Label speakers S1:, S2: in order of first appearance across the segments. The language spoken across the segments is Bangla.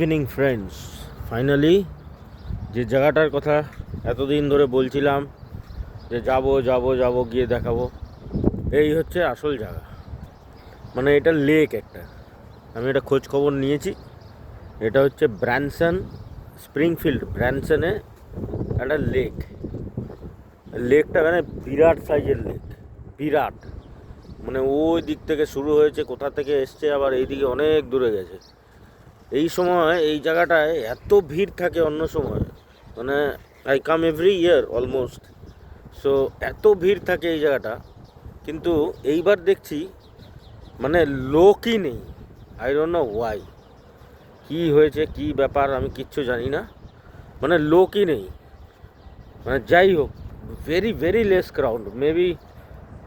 S1: ইভিনিং ফ্রেন্ডস, ফাইনালি যে জায়গাটার কথা এতদিন ধরে বলছিলাম যে যাব গিয়ে দেখাবো, এই হচ্ছে আসল জায়গা। মানে এটা লেক একটা, আমি এটা খোঁজ খবর নিয়েছি। এটা হচ্ছে ব্র্যানসন, স্প্রিংফিল্ড ব্র্যানসনে একটা লেকটা মানে বিরাট সাইজের লেক, বিরাট। মানে ওই দিক থেকে শুরু হয়েছে, কোথা থেকে এসছে আবার এইদিকে অনেক দূরে গেছে। এই সময় এই জায়গাটায় এত ভিড় থাকে, অন্য সময় মানে I come every year almost, so এত ভিড় থাকে এই জায়গাটা। কিন্তু এইবার দেখছি মানে লোকই নেই। আই ডোন্ট নো ওয়াই, কী হয়েছে, কী ব্যাপার আমি কিচ্ছু জানি না, মানে লোকই নেই। মানে যাই হোক, very very less crowd, maybe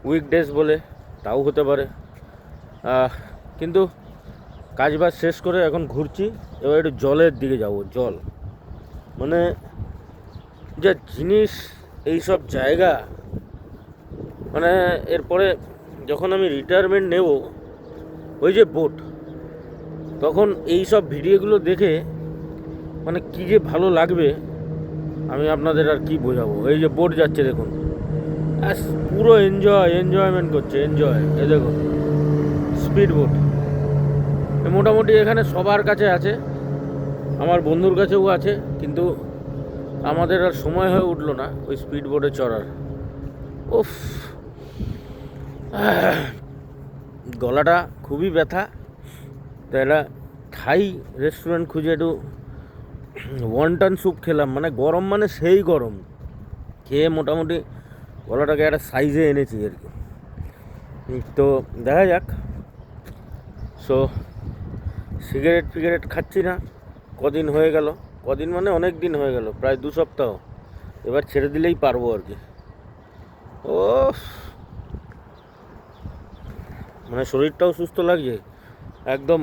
S1: weekdays বলে তাও হতে পারে। কিন্তু কাজবাজ শেষ করে এখন ঘুরছি, এবার একটু জলের দিকে যাব। জল মানে যা জিনিস, এইসব জায়গা, মানে এরপরে যখন আমি রিটায়ারমেন্ট নেব, ওই যে বোট, তখন এই সব ভিডিওগুলো দেখে মানে কী যে ভালো লাগবে আমি আপনাদের আর কি বোঝাবো। এই যে বোট যাচ্ছে দেখুন, পুরো এনজয়মেন্ট করছে, এ দেখুন স্পিড বোট। মোটামুটি এখানে সবার কাছে আছে, আমার বন্ধুর কাছেও আছে, কিন্তু আমাদের আর সময় হয়ে উঠলো না ওই স্পিড বোটে চড়ার। উফ, গলাটা খুবই ব্যথা। তো একটা থাই রেস্টুরেন্ট খুঁজে একটু ওয়ান্টন স্যুপ খেলাম, মানে গরম, মানে সেই গরম খেয়ে মোটামুটি গলাটাকে একটা সাইজে এনেছি আর কি। তো দেখা যাক। সো সিগারেট খাচ্ছি না, কদিন হয়ে গেল, কদিন মানে অনেক দিন হয়ে গেল, প্রায় 2 সপ্তাহ। এবার ছেড়ে দিলেই পারবো আর কি। ও মানে শরীরটাও সুস্থ লাগছে, একদম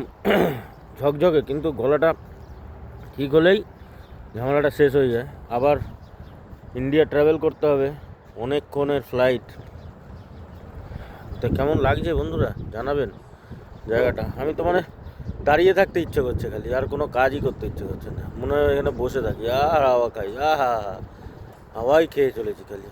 S1: ঝকঝকে, কিন্তু গলাটা ঠিক হলেই ঝামেলাটা শেষ হয়ে যায়। আবার ইন্ডিয়া ট্রাভেল করতে হবে, অনেকক্ষণের ফ্লাইট। তো কেমন লাগছে বন্ধুরা জানাবেন জায়গাটা। আমি তো মানে দাঁড়িয়ে থাকতে ইচ্ছে করছে খালি, আর কোনো কাজই করতে ইচ্ছে করছে না, মনে হয় এখানে বসে থাকি আর হাওয়া খাই। হাওয়াই খেয়ে চলেছি খালি।